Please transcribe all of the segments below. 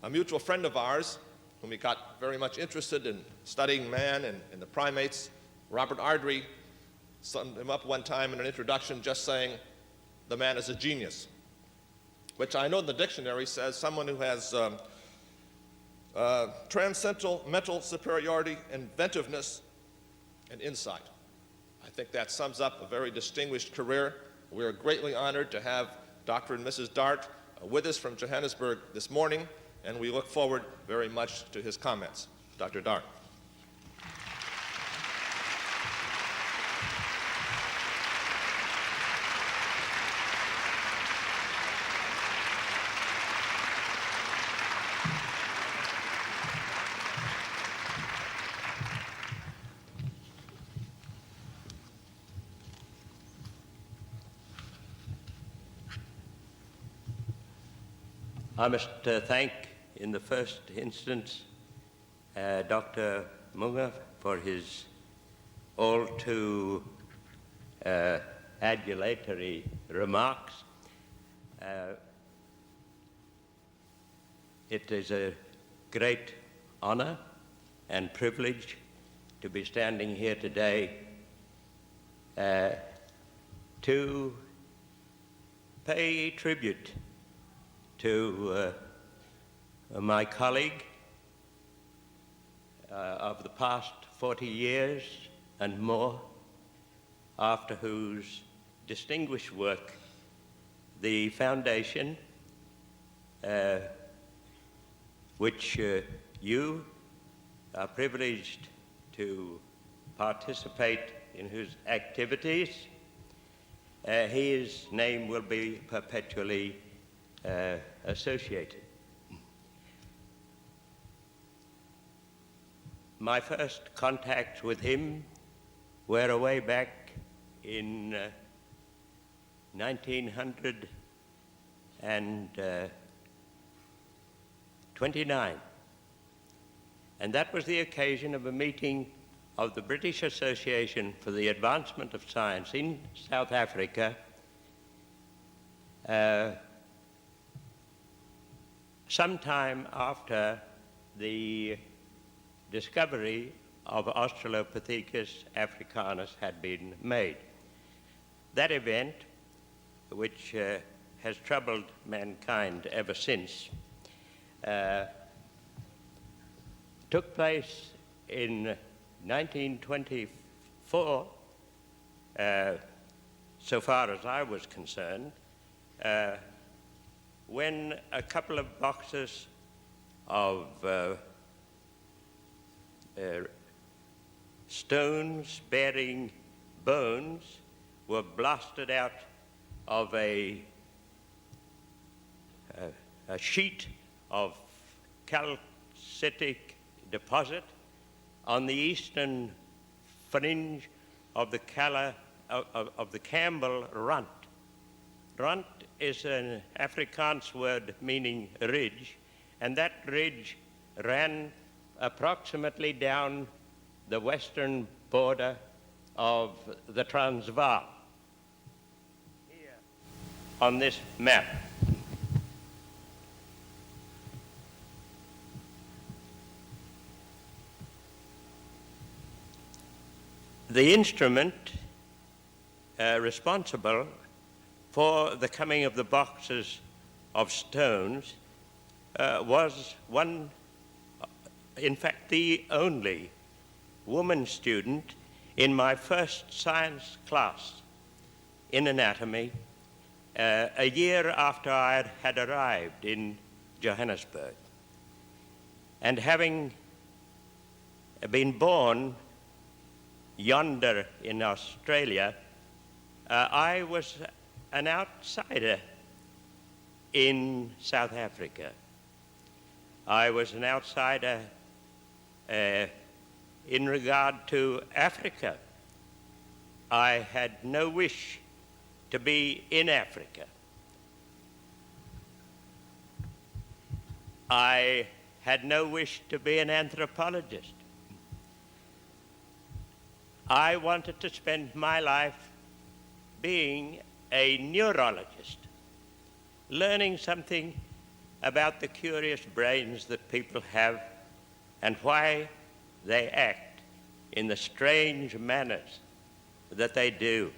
A mutual friend of ours, whom he got very much interested in studying man and the primates, Robert Ardrey, summed him up one time in an introduction just saying, "The man is a genius," which I know in the dictionary says someone who has transcendental mental superiority, inventiveness, and insight. I think that sums up a very distinguished career. We are greatly honored to have Dr. and Mrs. Dart with us from Johannesburg this morning, and we look forward very much to his comments. Dr. Dart. I must thank, in the first instance, Dr. Munga for his all too adulatory remarks. It is a great honor and privilege to be standing here today to pay tribute to my colleague of the past 40 years and more, after whose distinguished work the foundation, which you are privileged to participate in whose activities, his name will be perpetually associated. My first contacts with him were way back in 1929, and that was the occasion of a meeting of the British Association for the Advancement of Science in South Africa, sometime after the discovery of Australopithecus africanus had been made. That event, which has troubled mankind ever since, took place in 1924, so far as I was concerned, when a couple of boxes of stones bearing bones were blasted out of a sheet of calcitic deposit on the eastern fringe of the Campbell Runt. Runt is an Afrikaans word meaning ridge, and that ridge ran approximately down the western border of the Transvaal. Here on this map, the instrument responsible for the coming of the boxes of stones was one, in fact, the only woman student in my first science class in anatomy a year after I had arrived in Johannesburg. And having been born yonder in Australia, I was an outsider in South Africa. I was an outsider in regard to Africa. I had no wish to be in Africa. I had no wish to be an anthropologist. I wanted to spend my life being a neurologist, learning something about the curious brains that people have and why they act in the strange manners that they do.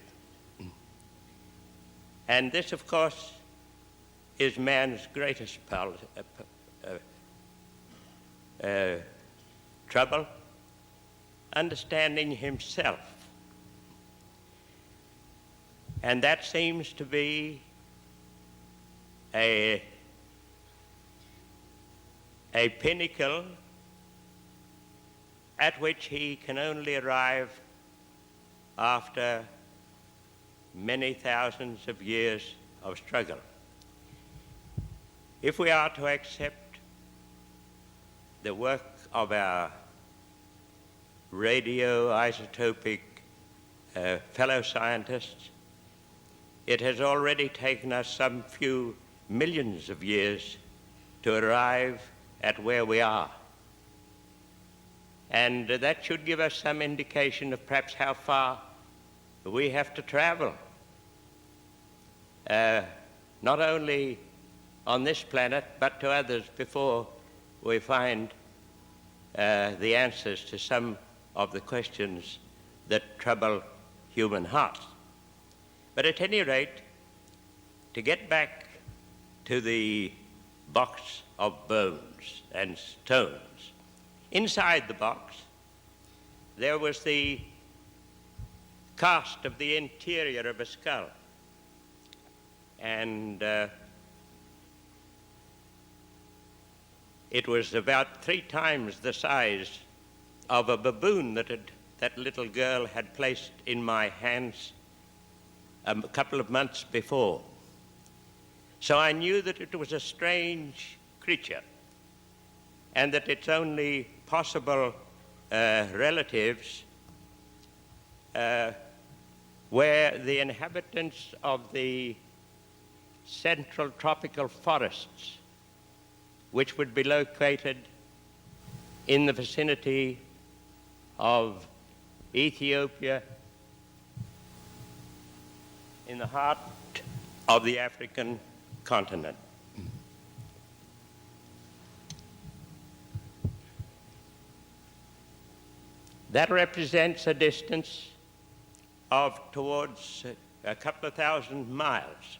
And this, of course, is man's greatest trouble, understanding himself. And that seems to be a pinnacle at which he can only arrive after many thousands of years of struggle. If we are to accept the work of our radioisotopic fellow scientists, it has already taken us some few millions of years to arrive at where we are. And that should give us some indication of perhaps how far we have to travel, not only on this planet, but to others before we find the answers to some of the questions that trouble human hearts. But at any rate, to get back to the box of bones and stones, inside the box there was the cast of the interior of a skull. And it was about 3 times the size of a baboon that little girl had placed in my hands a couple of months before. So I knew that it was a strange creature and that its only possible relatives were the inhabitants of the central tropical forests, which would be located in the vicinity of Ethiopia, in the heart of the African continent. That represents a distance of towards a couple of thousand miles,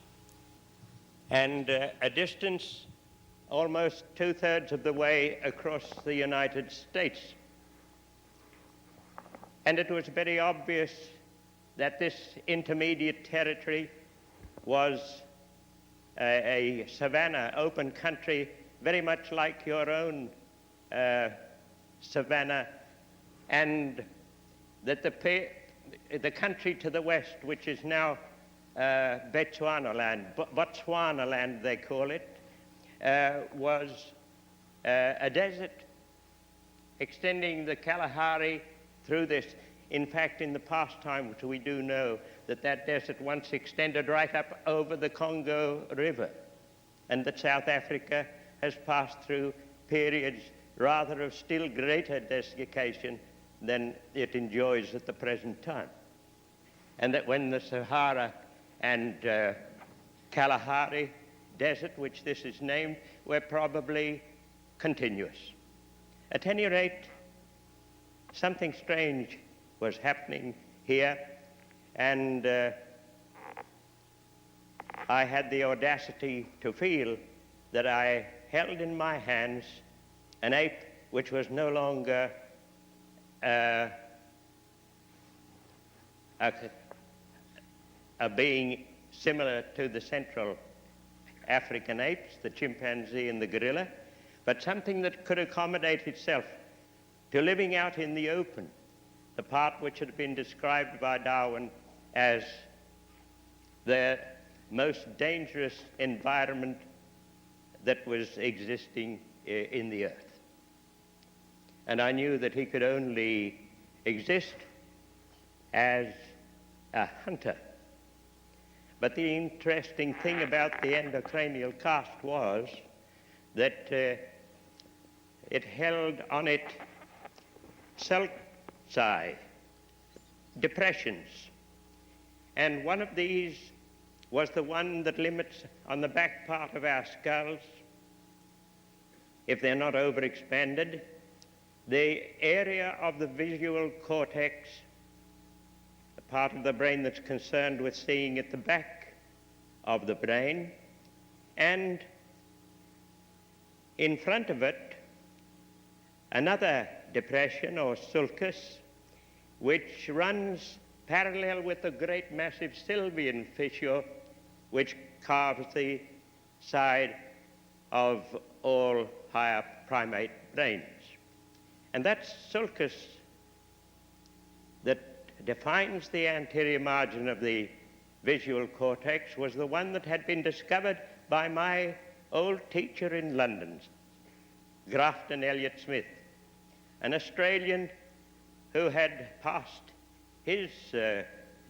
and a distance almost 2/3 of the way across the United States. And it was very obvious that this intermediate territory was a savanna, open country, very much like your own savanna, and that the country to the west, which is now Botswana land they call it, was a desert extending the Kalahari through this. In fact, in the past time, we do know that that desert once extended right up over the Congo River, and that South Africa has passed through periods rather of still greater desiccation than it enjoys at the present time. And that when the Sahara and Kalahari Desert, which this is named, were probably continuous. At any rate, something strange was happening here, and I had the audacity to feel that I held in my hands an ape which was no longer a being similar to the Central African apes, the chimpanzee and the gorilla, but something that could accommodate itself to living out in the open, the part which had been described by Darwin as the most dangerous environment that was existing in the earth. And I knew that he could only exist as a hunter. But the interesting thing about the endocranial cast was that it held on it sulci, depressions. And one of these was the one that limits on the back part of our skulls if they're not overexpanded, the area of the visual cortex, the part of the brain that's concerned with seeing at the back of the brain, and in front of it, another depression or sulcus, which runs parallel with the great massive sylvian fissure which carves the side of all higher primate brains. And that sulcus that defines the anterior margin of the visual cortex was the one that had been discovered by my old teacher in London, Grafton Elliott Smith, an Australian who had passed his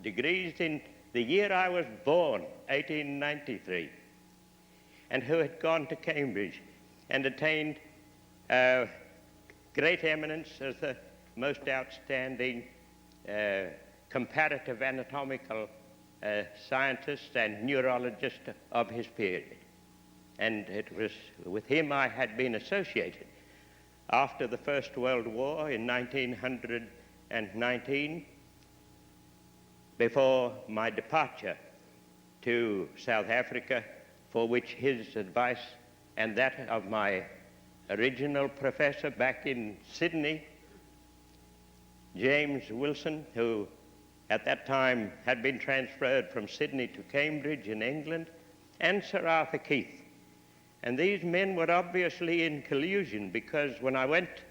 degrees in the year I was born, 1893, and who had gone to Cambridge and attained great eminence as the most outstanding comparative anatomical scientist and neurologist of his period. And it was with him I had been associated. After the First World War in 1919, before my departure to South Africa, for which his advice and that of my original professor back in Sydney, James Wilson, who at that time had been transferred from Sydney to Cambridge in England, and Sir Arthur Keith. And these men were obviously in collusion, because when I went,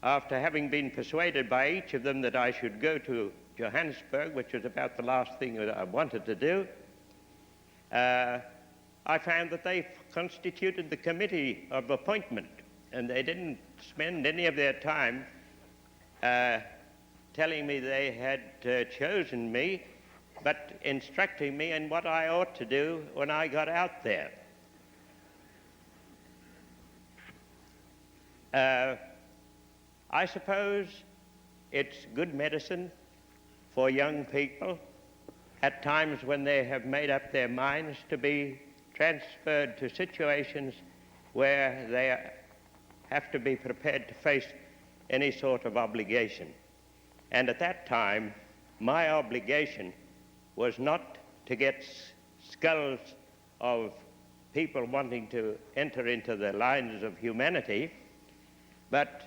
after having been persuaded by each of them that I should go to Johannesburg, which was about the last thing that I wanted to do, I found that they constituted the committee of appointment, and they didn't spend any of their time telling me they had chosen me, but instructing me in what I ought to do when I got out there. I suppose it's good medicine for young people at times when they have made up their minds to be transferred to situations where they have to be prepared to face any sort of obligation. And at that time, my obligation was not to get skulls of people wanting to enter into the lines of humanity, but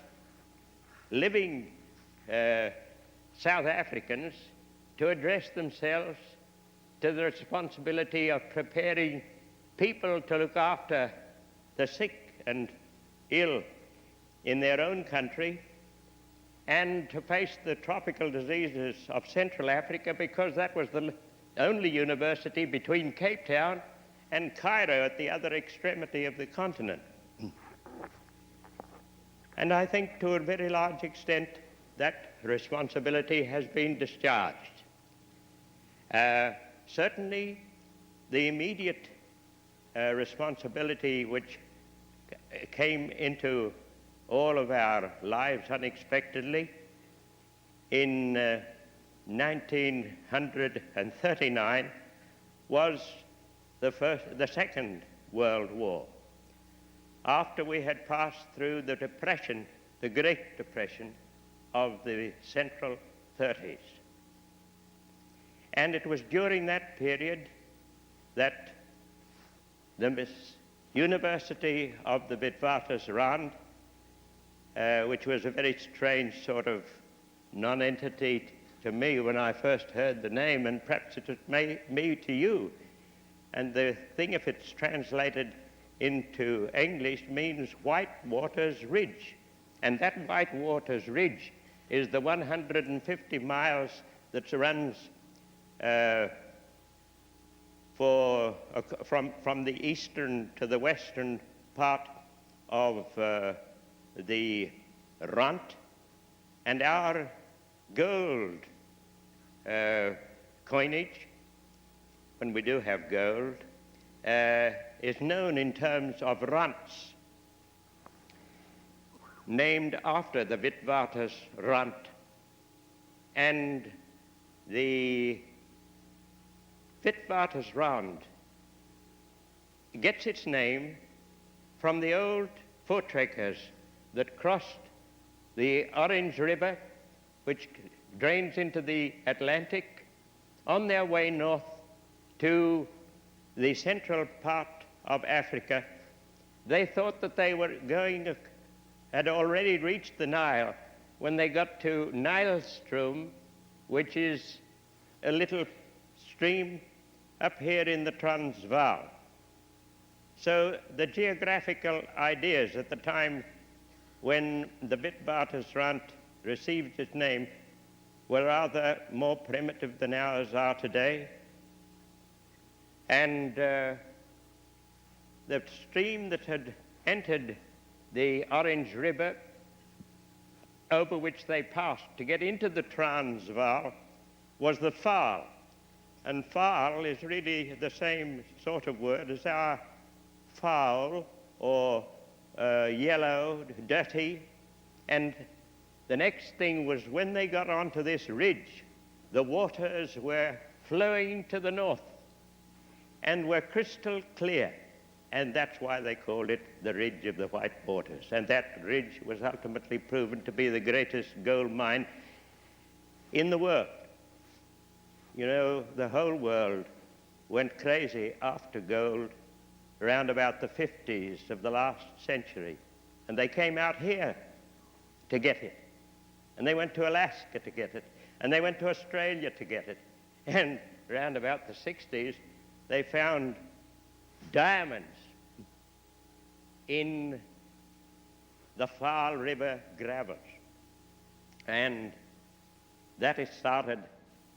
living South Africans to address themselves to the responsibility of preparing people to look after the sick and ill in their own country, and to face the tropical diseases of Central Africa, because that was the only university between Cape Town and Cairo at the other extremity of the continent. And I think to a very large extent that responsibility has been discharged. Certainly the immediate responsibility which came into all of our lives unexpectedly in 1939 was the Second World War. After we had passed through the Depression, the Great Depression of the Central 30s. And it was during that period that the University of the Witwatersrand, which was a very strange sort of non-entity to me when I first heard the name, and perhaps it may to you. And the thing, if it's translated into English, means White Waters Ridge. And that White Waters Ridge is the 150 miles that runs from the eastern to the western part of the Rand, and our gold coinage, when we do have gold, is known in terms of rants, named after the Witwatersrand. And the Witwatersrand gets its name from the old voortrekkers that crossed the Orange River, which drains into the Atlantic, on their way north to the central part of Africa. They thought that they were had already reached the Nile when they got to Nilestrom, which is a little stream up here in the Transvaal. So the geographical ideas at the time when the Witwatersrand received its name were rather more primitive than ours are today. And the stream that had entered the Orange River, over which they passed to get into the Transvaal, was the Vaal. And Vaal is really the same sort of word as our foul or yellow, dirty. And the next thing was when they got onto this ridge, the waters were flowing to the north and were crystal clear. And that's why they called it the Ridge of the White Waters. And that ridge was ultimately proven to be the greatest gold mine in the world. You know, the whole world went crazy after gold around about the 50s of the last century. And they came out here to get it. And they went to Alaska to get it. And they went to Australia to get it. And around about the 60s, they found diamonds in the Vaal River gravels. And that has started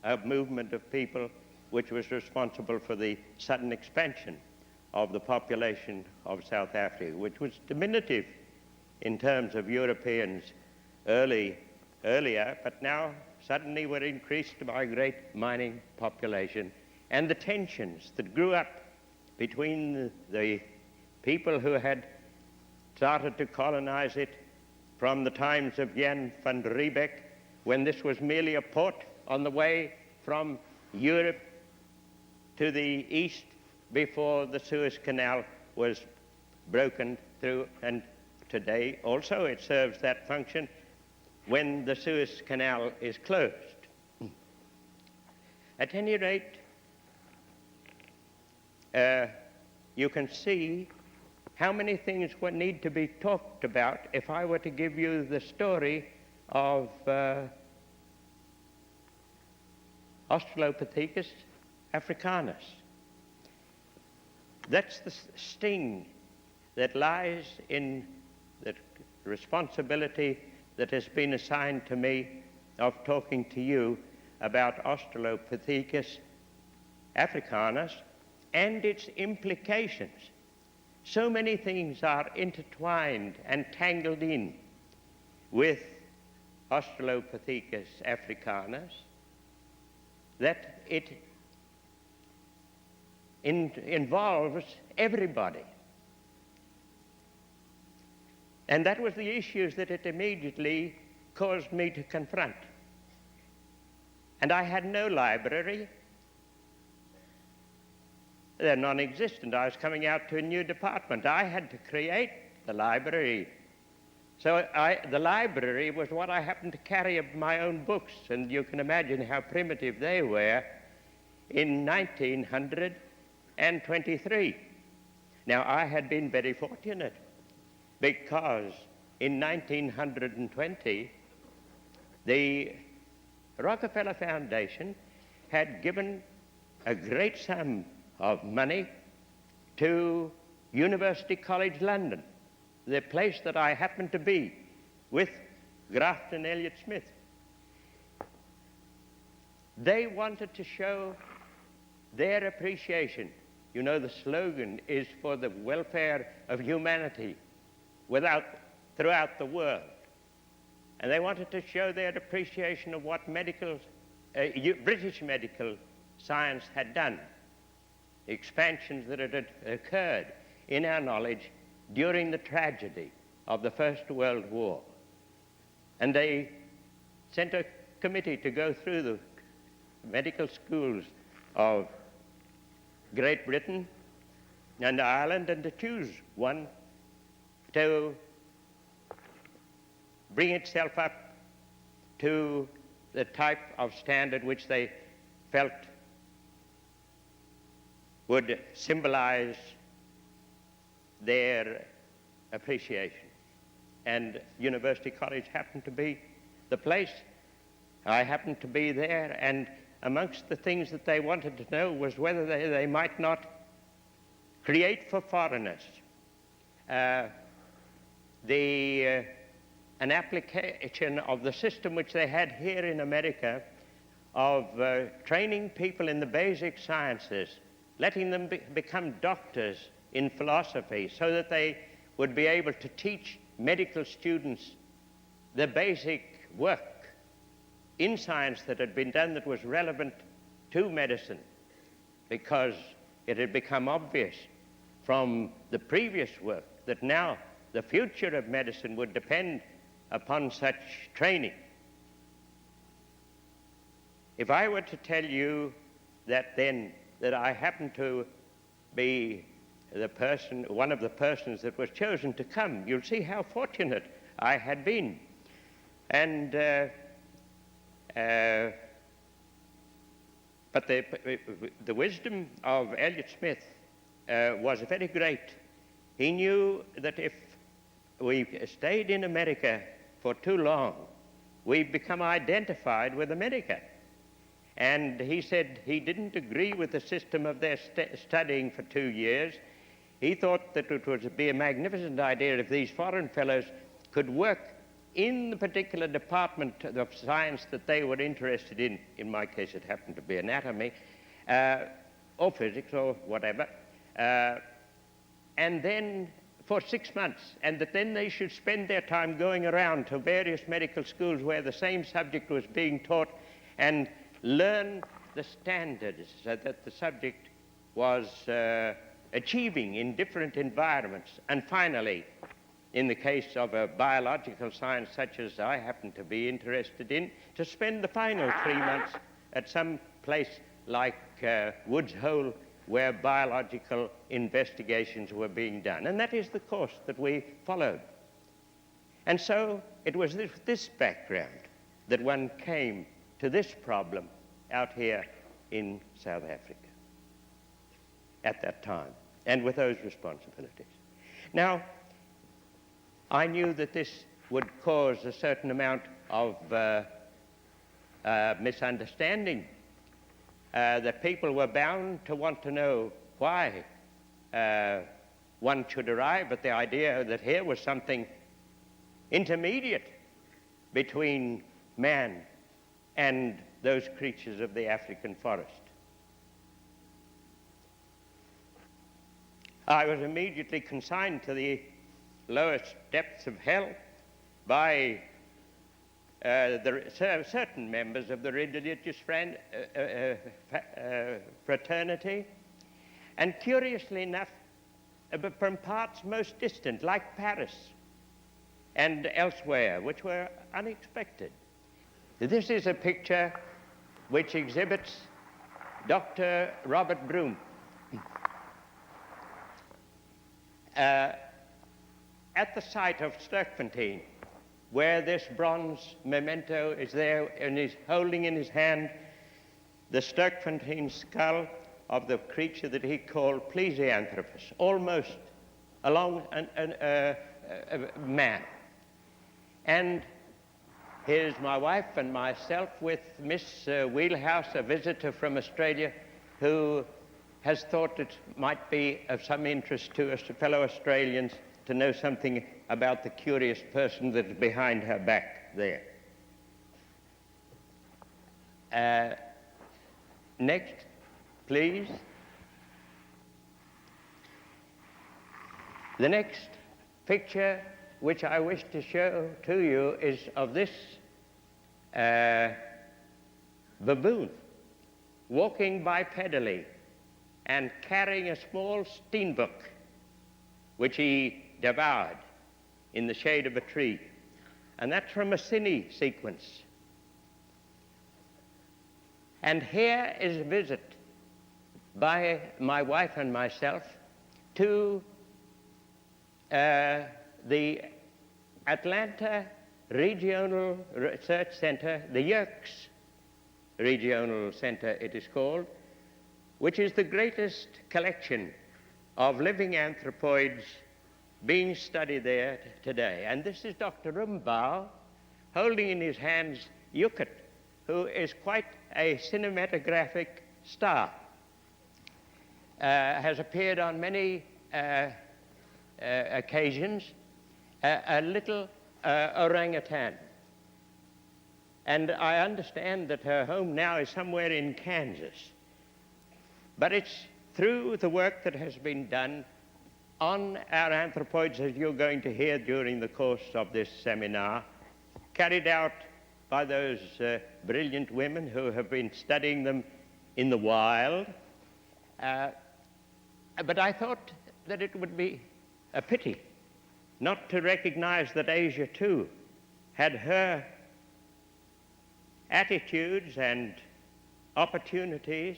a movement of people which was responsible for the sudden expansion of the population of South Africa, which was diminutive in terms of Europeans earlier, but now suddenly were increased by a great mining population. And the tensions that grew up between the people who had started to colonize it from the times of Jan van Riebeck, when this was merely a port on the way from Europe to the east before the Suez Canal was broken through, and today also it serves that function when the Suez Canal is closed. At any rate, you can see how many things would need to be talked about if I were to give you the story of Australopithecus africanus. That's the sting that lies in the responsibility that has been assigned to me of talking to you about Australopithecus africanus and its implications. So many things are intertwined and tangled in with Australopithecus africanus that it involves everybody. And that was the issues that it immediately caused me to confront. And I had no library. They're non-existent. I was coming out to a new department. I had to create the library. So the library was what I happened to carry of my own books, and you can imagine how primitive they were in 1923. Now, I had been very fortunate because in 1920, the Rockefeller Foundation had given a great sum of money to University College London, the place that I happened to be with Grafton Elliott Smith. They wanted to show their appreciation. You know, the slogan is for the welfare of humanity throughout the world. And they wanted to show their appreciation of what British medical science had done, the expansions that had occurred in our knowledge during the tragedy of the First World War. And they sent a committee to go through the medical schools of Great Britain and Ireland and to choose one to bring itself up to the type of standard which they felt would symbolize their appreciation. And University College happened to be the place. I happened to be there, and amongst the things that they wanted to know was whether they might not create for foreigners an application of the system which they had here in America of training people in the basic sciences, letting them become doctors in philosophy so that they would be able to teach medical students the basic work in science that had been done that was relevant to medicine, because it had become obvious from the previous work that now the future of medicine would depend upon such training. If I were to tell you that then that I happened to be one of the persons that was chosen to come, you'll see how fortunate I had been. And but the wisdom of Elliot Smith was very great. He knew that if we stayed in America for too long, we'd become identified with America. And he said he didn't agree with the system of their studying for 2 years. He thought that it would be a magnificent idea if these foreign fellows could work in the particular department of science that they were interested in. In my case, it happened to be anatomy, or physics, or whatever. And then for 6 months, and that then they should spend their time going around to various medical schools where the same subject was being taught and learn the standards that the subject was achieving in different environments. And finally, in the case of a biological science such as I happen to be interested in, to spend the final 3 months at some place like Woods Hole, where biological investigations were being done. And that is the course that we followed. And so it was this background that one came to this problem out here in South Africa at that time, and with those responsibilities. Now, I knew that this would cause a certain amount of misunderstanding, that people were bound to want to know why one should arrive at the idea that here was something intermediate between man and those creatures of the African forest. I was immediately consigned to the lowest depths of hell by certain members of the religious fraternity, and curiously enough, from parts most distant, like Paris and elsewhere, which were unexpected. This is a picture which exhibits Dr. Robert Broom. At the site of Sterkfontein, where this bronze memento is there, and he's holding in his hand the Sterkfontein skull of the creature that he called Plesioanthropus, almost along a man. And here's my wife and myself with Miss Wheelhouse, a visitor from Australia, who has thought it might be of some interest to us, fellow Australians, to know something about the curious person that's behind her back there. Next, please. The next picture which I wish to show to you is of this baboon walking bipedally and carrying a small steenbok, which he devoured in the shade of a tree. And that's from a cine sequence. And here is a visit by my wife and myself to the Atlanta Regional Research Center, the Yerkes Regional Center it is called, which is the greatest collection of living anthropoids being studied there today. And this is Dr. Rumbaugh holding in his hands Yuccat, who is quite a cinematographic star, has appeared on many occasions, a little orangutan. And I understand that her home now is somewhere in Kansas. But it's through the work that has been done on our anthropoids, as you're going to hear during the course of this seminar, carried out by those brilliant women who have been studying them in the wild. But I thought that it would be a pity not to recognize that Asia, too, had her attitudes and opportunities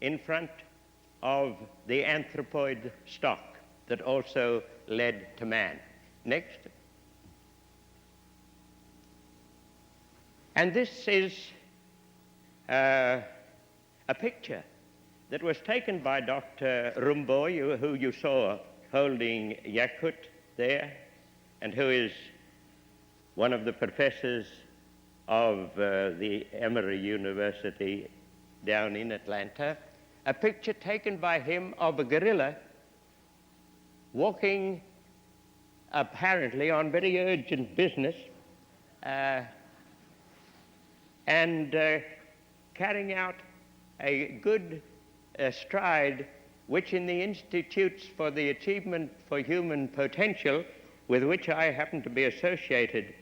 in front of the anthropoid stock that also led to man. Next. And this is a picture that was taken by Dr. Rumbaugh, who you saw holding Yakut there, and who is one of the professors of the Emory University down in Atlanta. A picture taken by him of a gorilla walking apparently on very urgent business and carrying out a good stride, which in the Institutes for the Achievement for Human Potential, with which I happen to be associated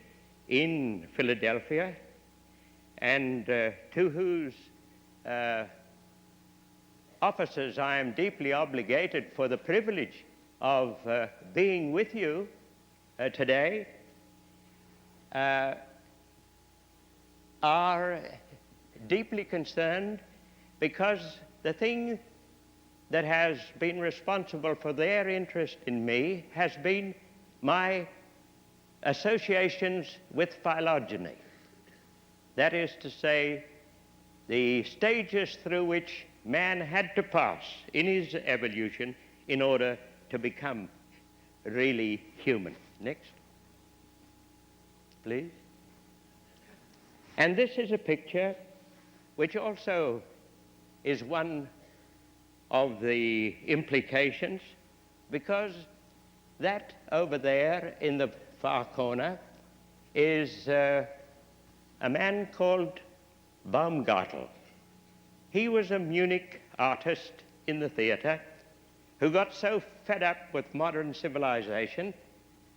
in Philadelphia, and to whose officers I am deeply obligated for the privilege of being with you today, are deeply concerned because the thing that has been responsible for their interest in me has been my associations with phylogeny. That is to say, the stages through which man had to pass in his evolution in order to become really human. Next, please. And this is a picture which also is one of the implications, because that over there in the far corner is a man called Baumgartel. He was a Munich artist in the theater who got so fed up with modern civilization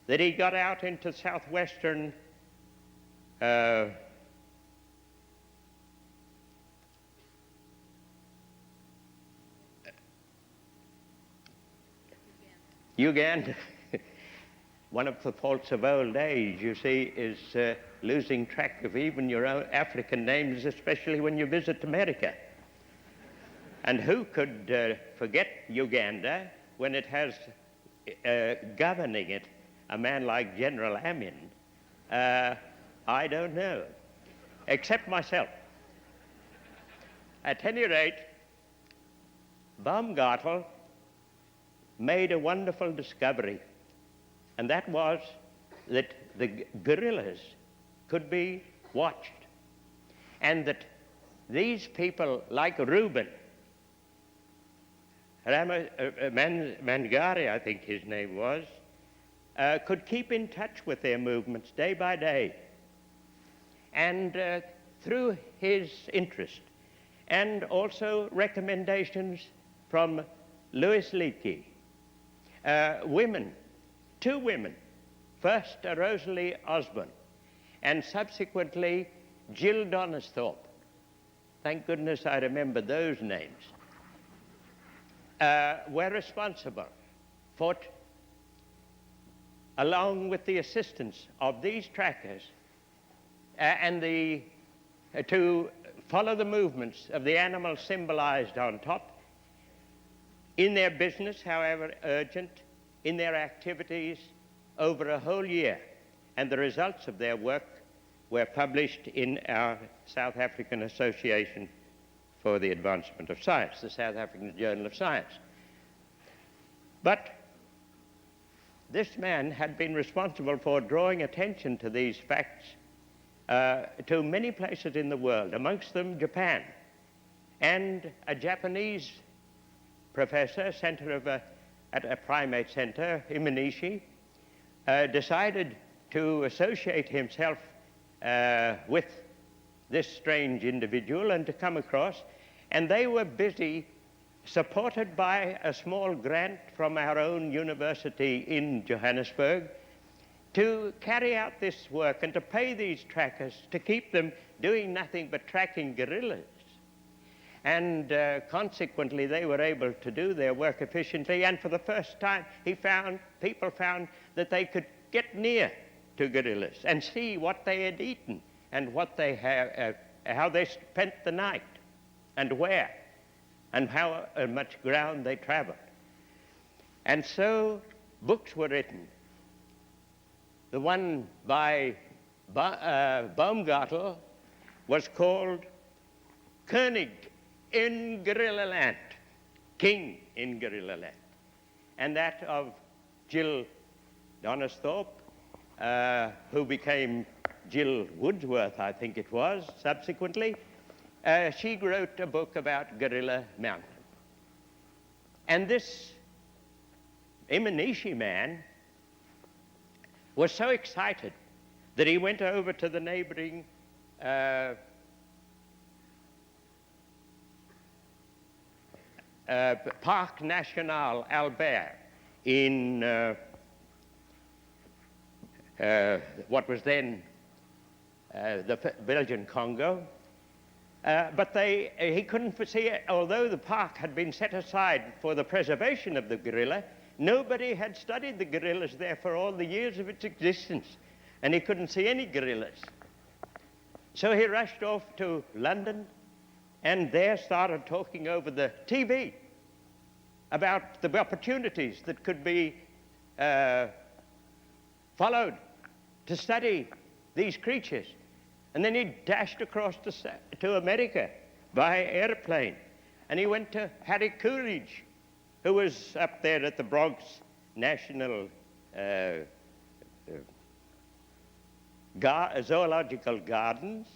that he got out into southwestern Uganda. One of the faults of old age, you see, is losing track of even your own African names, especially when you visit America. And who could forget Uganda when it has governing it a man like General Amin? I don't know, except myself. At any rate, Baumgartel made a wonderful discovery, and that was that the gorillas could be watched, and that these people like Reuben, Mangari, I think his name was, could keep in touch with their movements day by day. And through his interest, and also recommendations from Louis Leakey, women, two women, first Rosalie Osborne, and subsequently Jill Donisthorpe. Thank goodness I remember those names. Were responsible for, along with the assistance of these trackers, and to follow the movements of the animals symbolized on top, in their business, however urgent, in their activities, over a whole year, and the results of their work were published in our South African Association for the Advancement of Science, the South African Journal of Science. But this man had been responsible for drawing attention to these facts to many places in the world, amongst them Japan. And a Japanese professor, at a primate center, Imanishi, decided to associate himself with this strange individual and to come across, and they were busy, supported by a small grant from our own university in Johannesburg, to carry out this work and to pay these trackers to keep them doing nothing but tracking gorillas. And consequently, they were able to do their work efficiently, and for the first time, people found that they could get near to gorillas and see what they had eaten and what how they spent the night and where, and how much ground they traveled. And so books were written. The one by Baumgartel was called König in Gorilla Land, King in Gorilla Land. And that of Jill Donisthorpe, who became Jill Woodsworth, I think it was, subsequently. She wrote a book about Gorilla Mountain. And this Imanishi man was so excited that he went over to the neighboring Parc National Albert in what was then the Belgian Congo. But he couldn't foresee it. Although the park had been set aside for the preservation of the gorilla, nobody had studied the gorillas there for all the years of its existence, and he couldn't see any gorillas. So he rushed off to London and there started talking over the TV about the opportunities that could be followed to study these creatures. And then he dashed across to America by airplane. And he went to Harry Coolidge, who was up there at the Bronx National Zoological Gardens,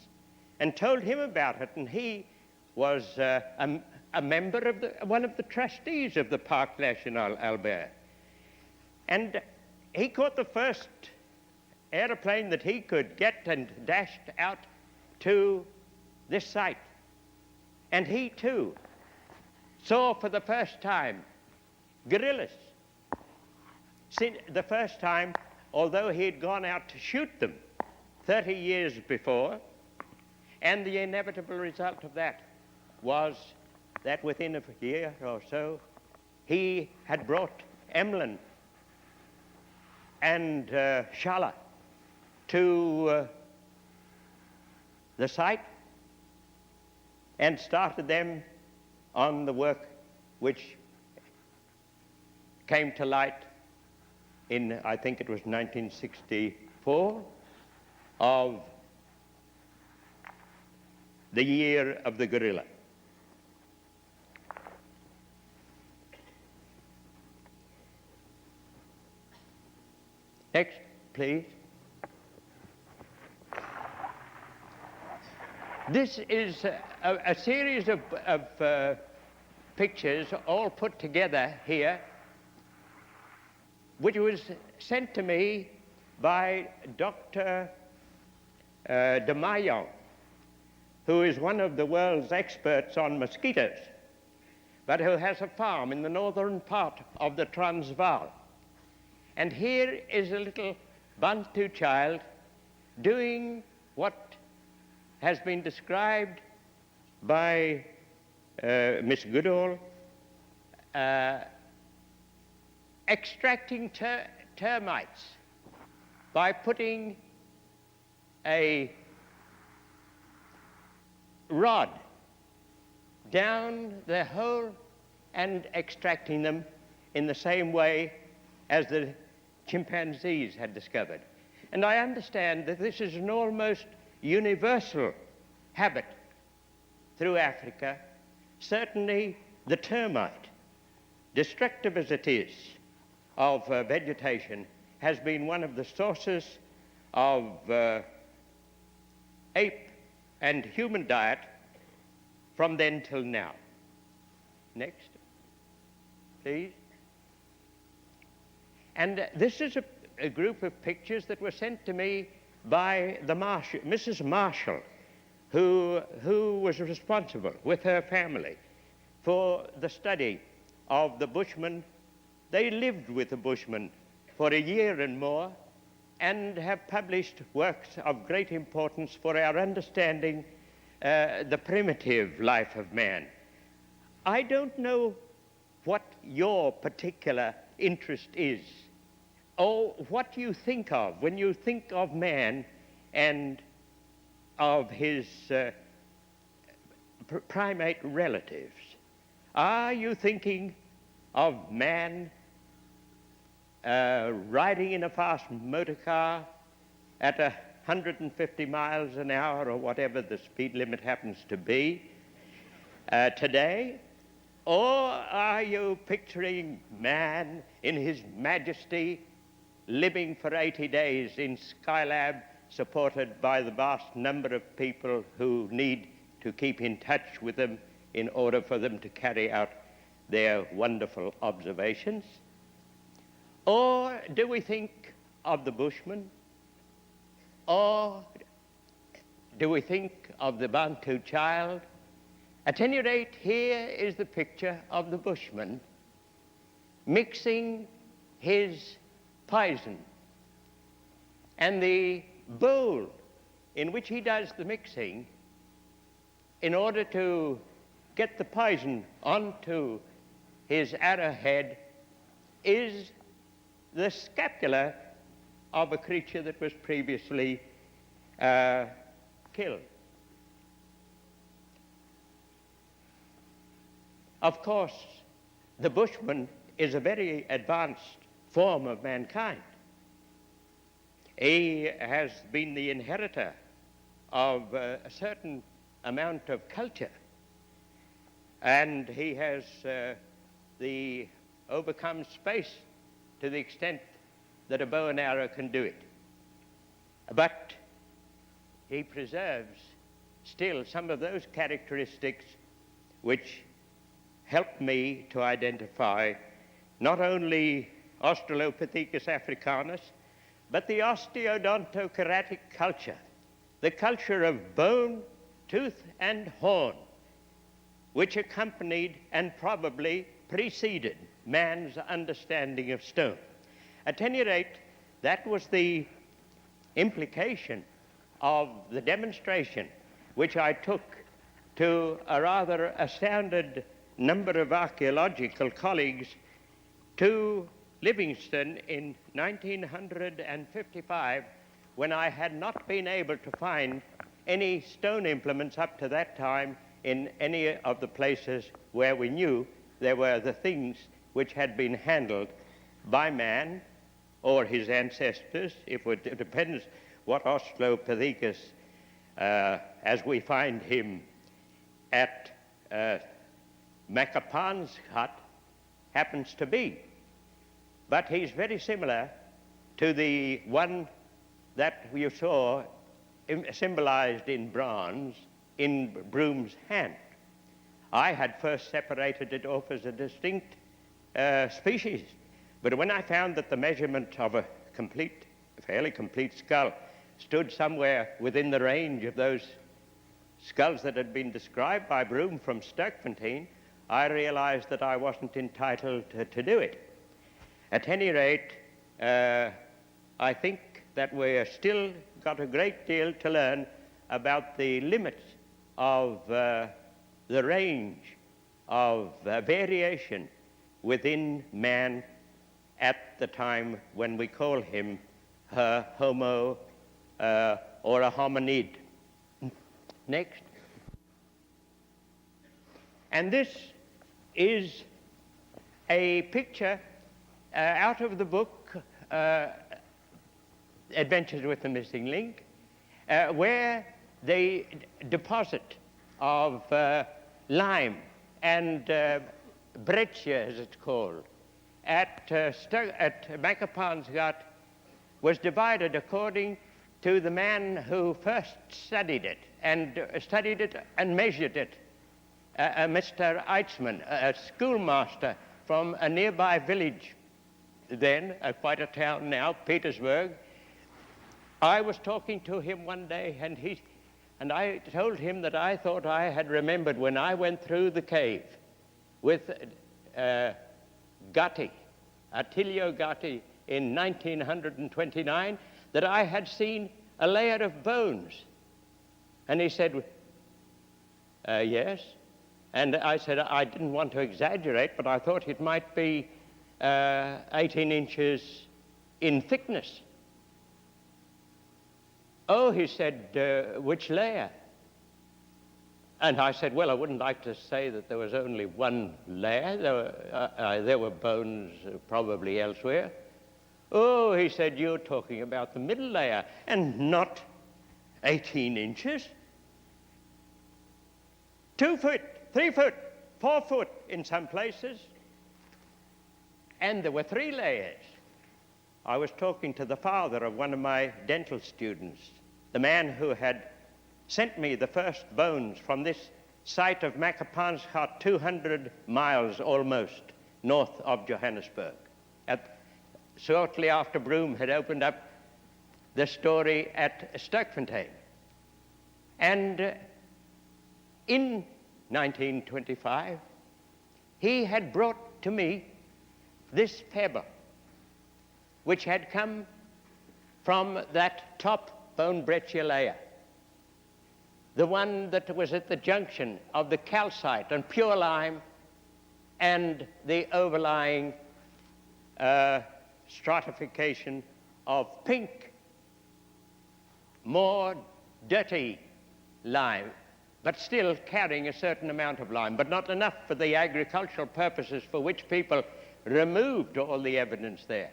and told him about it. And he was a member of one of the trustees of the Parc National Albert. And he caught the first airplane that he could get and dashed out to this site. And he too saw for the first time gorillas. The first time, although he had gone out to shoot them 30 years before, and the inevitable result of that was that within a year or so, he had brought Emlyn and Shala to the site and started them on the work which came to light in, I think it was 1964, of the year of the gorilla. Next, please. This is a series of pictures all put together here, which was sent to me by Dr. de Mayong, who is one of the world's experts on mosquitoes, but who has a farm in the northern part of the Transvaal. And here is a little Bantu child doing what has been described by Miss Goodall, extracting termites by putting a rod down the hole and extracting them in the same way as the chimpanzees had discovered. And I understand that this is an almost universal habit through Africa. Certainly the termite, destructive as it is of vegetation, has been one of the sources of ape and human diet from then till now. Next, please. And this is a group of pictures that were sent to me by the Mrs. Marshall, who was responsible with her family for the study of the Bushmen. They lived with the Bushmen for a year and more and have published works of great importance for our understanding the primitive life of man. I don't know what your particular interest is, or what you think of when you think of man and of his primate relatives. Are you thinking of man riding in a fast motor car at 150 miles an hour, or whatever the speed limit happens to be today? Or are you picturing man in his majesty living for 80 days in Skylab, supported by the vast number of people who need to keep in touch with them in order for them to carry out their wonderful observations? Or do we think of the Bushman? Or do we think of the Bantu child? At any rate, here is the picture of the Bushman mixing his poison. And the bowl in which he does the mixing, in order to get the poison onto his arrowhead, is the scapula of a creature that was previously killed. Of course, the Bushman is a very advanced form of mankind. He has been the inheritor of a certain amount of culture, and he has overcome space to the extent that a bow and arrow can do it. But he preserves still some of those characteristics which help me to identify not only Australopithecus africanus, but the osteodontocheratic culture, the culture of bone, tooth, and horn, which accompanied and probably preceded man's understanding of stone. At any rate, that was the implication of the demonstration which I took to a rather astounded number of archaeological colleagues to Livingston in 1955, when I had not been able to find any stone implements up to that time in any of the places where we knew there were the things which had been handled by man or his ancestors. It depends what Australopithecus, as we find him at Makapansgat, happens to be. But he's very similar to the one that you saw symbolized in bronze in Broom's hand. I had first separated it off as a distinct species, but when I found that the measurement of a fairly complete skull stood somewhere within the range of those skulls that had been described by Broom from Stokefontein, I realized that I wasn't entitled to do it. At any rate, I think that we're still got a great deal to learn about the limits of the range of variation within man at the time when we call him a homo or a hominid. Next. And this is a picture out of the book Adventures with the Missing Link, where the deposit of lime and breccia, as it's called, at Makapansgat was divided according to the man who first studied it and measured it, Mr. Eitzmann, a schoolmaster from a nearby village then, quite a town now, Petersburg. I was talking to him one day, and I told him that I thought I had remembered when I went through the cave with Getty, Attilio Getty, in 1929, that I had seen a layer of bones. And he said, yes. And I said, I didn't want to exaggerate, but I thought it might be 18 inches in thickness. Oh, he said, which layer? And I said, well, I wouldn't like to say that there was only one layer. There were bones probably elsewhere. Oh, he said, you're talking about the middle layer and not 18 inches. 2 foot, 3 foot, 4 foot in some places. And there were 3 layers. I was talking to the father of one of my dental students, the man who had sent me the first bones from this site of Makapansgat, 200 miles almost north of Johannesburg, shortly after Broome had opened up the story at Sterkfontein. And in 1925, he had brought to me this pebble, which had come from that top bone breccia layer, the one that was at the junction of the calcite and pure lime and the overlying stratification of pink, more dirty lime, but still carrying a certain amount of lime, but not enough for the agricultural purposes for which people removed all the evidence there.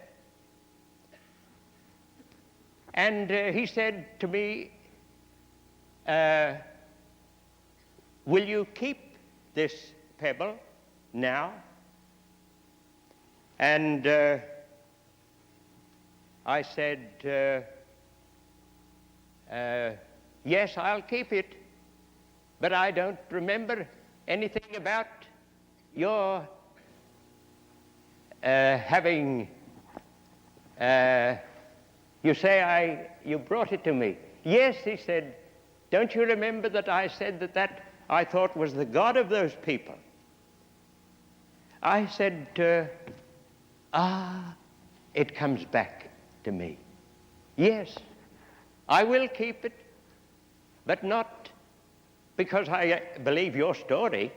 And he said to me, will you keep this pebble now? And I said, yes, I'll keep it, but I don't remember anything about your having, you say you brought it to me. Yes, he said, don't you remember that I said that I thought was the God of those people? I said, it comes back to me. Yes, I will keep it, but not because I believe your story.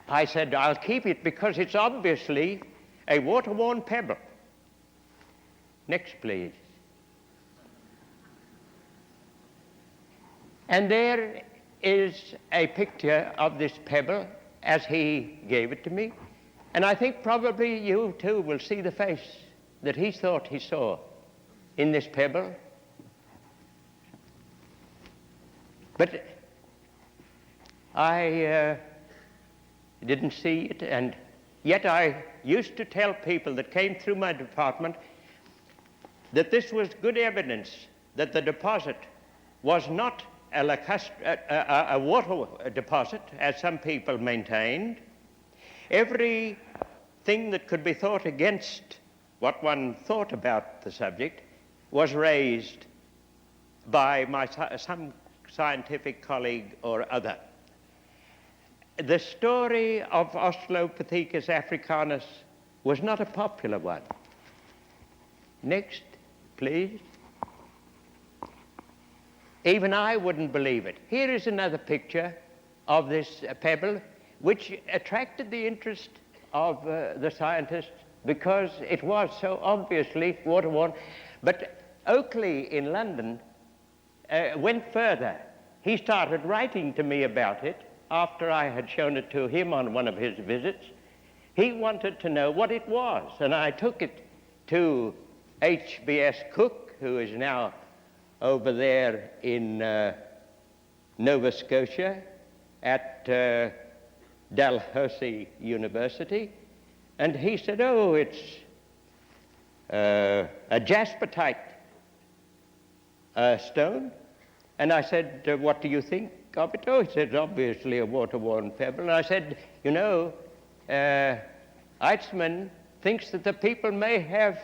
I said, I'll keep it because it's obviously a water-worn pebble. Next, please. And there is a picture of this pebble as he gave it to me. And I think probably you too will see the face that he thought he saw in this pebble. But I didn't see it, and yet I used to tell people that came through my department that this was good evidence that the deposit was not a water deposit, as some people maintained. Everything that could be thought against what one thought about the subject was raised by some scientific colleague or other. The story of Australopithecus africanus was not a popular one. Next, please. Even I wouldn't believe it. Here is another picture of this pebble, which attracted the interest of the scientists because it was so obviously water-worn. But Oakley in London went further. He started writing to me about it after I had shown it to him on one of his visits. He wanted to know what it was, and I took it to H.B.S. Cook, who is now over there in Nova Scotia at Dalhousie University, and he said, oh, it's a jaspertite stone. And I said, what do you think of it? Oh, he said, obviously a water-worn pebble. And I said, you know, Eitzmann thinks that the people may have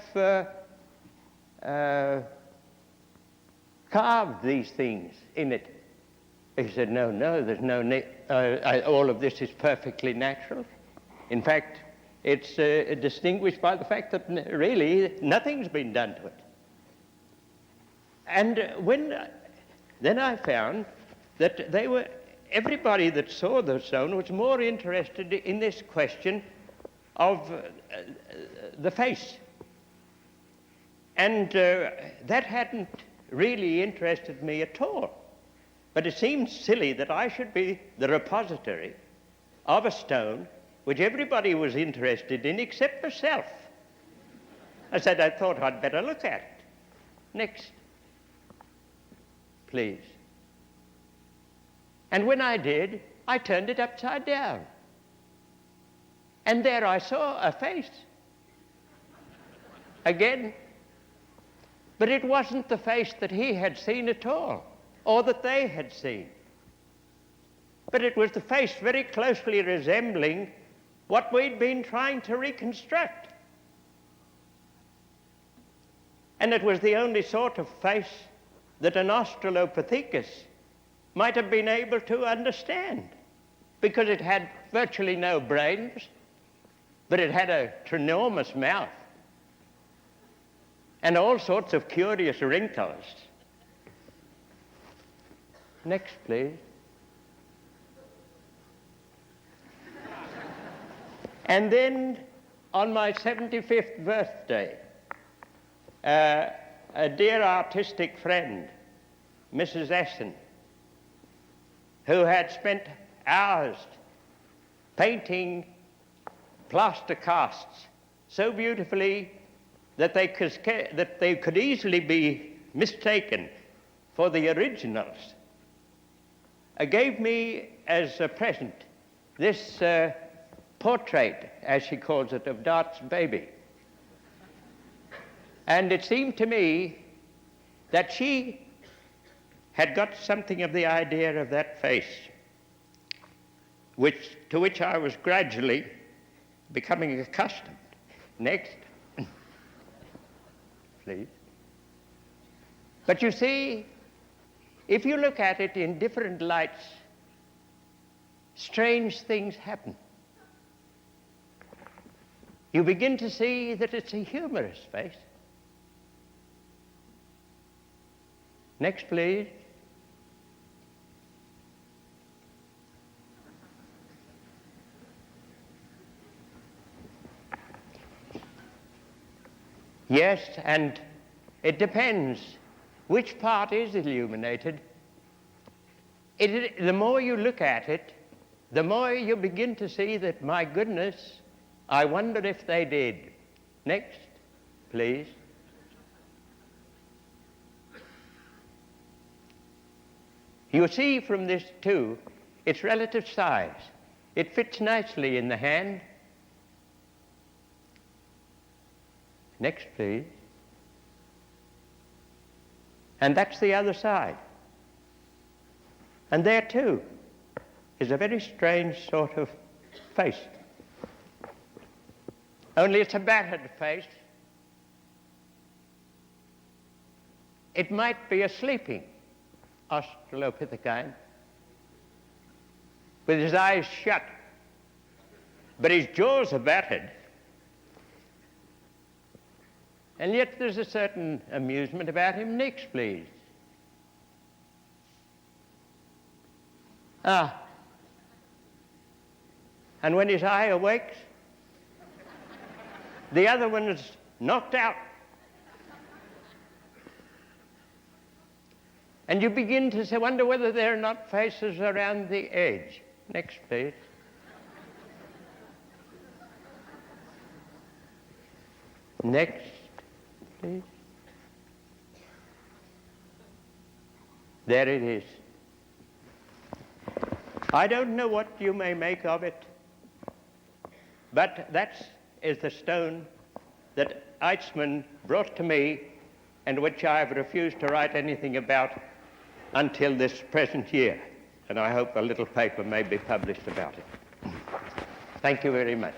carved these things in it. He said, no, there's no all of this is perfectly natural. In fact, it's distinguished by the fact that really nothing's been done to it. And then I found that everybody that saw the stone was more interested in this question of the face. And that hadn't really interested me at all. But it seemed silly that I should be the repository of a stone which everybody was interested in except myself. I said, I thought I'd better look at it. Next, please. And when I did, I turned it upside down. And there I saw a face. Again. But it wasn't the face that he had seen at all, or that they had seen. But it was the face very closely resembling what we'd been trying to reconstruct. And it was the only sort of face that an Australopithecus might have been able to understand, because it had virtually no brains, but it had a enormous mouth and all sorts of curious wrinkles. Next, please. And then, on my 75th birthday, a dear artistic friend, Mrs. Essen, who had spent hours painting plaster casts so beautifully that they could easily be mistaken for the originals, gave me as a present this portrait, as she calls it, of Dart's baby. And it seemed to me that she had got something of the idea of that face, to which I was gradually becoming accustomed. Next, please. But you see, if you look at it in different lights, strange things happen. You begin to see that it's a humorous face. Next, please. Yes, and it depends which part is illuminated. The more you look at it, the more you begin to see that, my goodness, I wonder if they did. Next, please. You see from this, too, its relative size. It fits nicely in the hand. Next, please. And that's the other side. And there, too, is a very strange sort of face. Only it's a battered face. It might be a sleeping Australopithecine with his eyes shut, but his jaws are battered. And yet there's a certain amusement about him. Next, please. Ah. And when his eye awakes, the other one is knocked out. And you begin to say, wonder whether there are not faces around the edge. Next, please. Next. please. There it is. I don't know what you may make of it, but that is the stone that Eichmann brought to me and which I have refused to write anything about until this present year. And I hope a little paper may be published about it. Thank you very much.